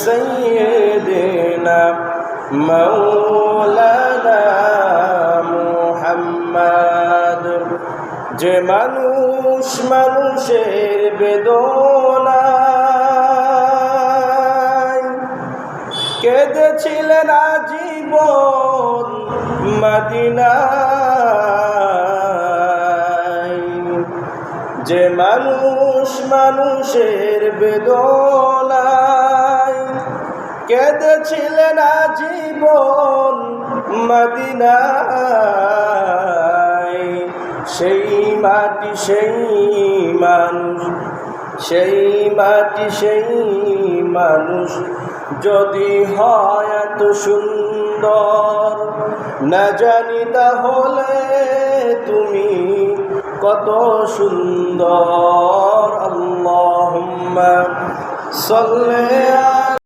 سيدنا مولانا محمد যে মানুষ মানুষের বেদনায় কেঁদেছিলেন আজীবন মদিনায় যে মানুষ মানুষের বেদনায় কেঁদেছিলেন আজীবন মদিনায় সেই মাটি সেই মানুষ সেই মাটি সেই মানুষ যদি হয় এত সুন্দর না জানি তাহলে তুমি কত সুন্দর আল্লাহুম্মা সাল্লি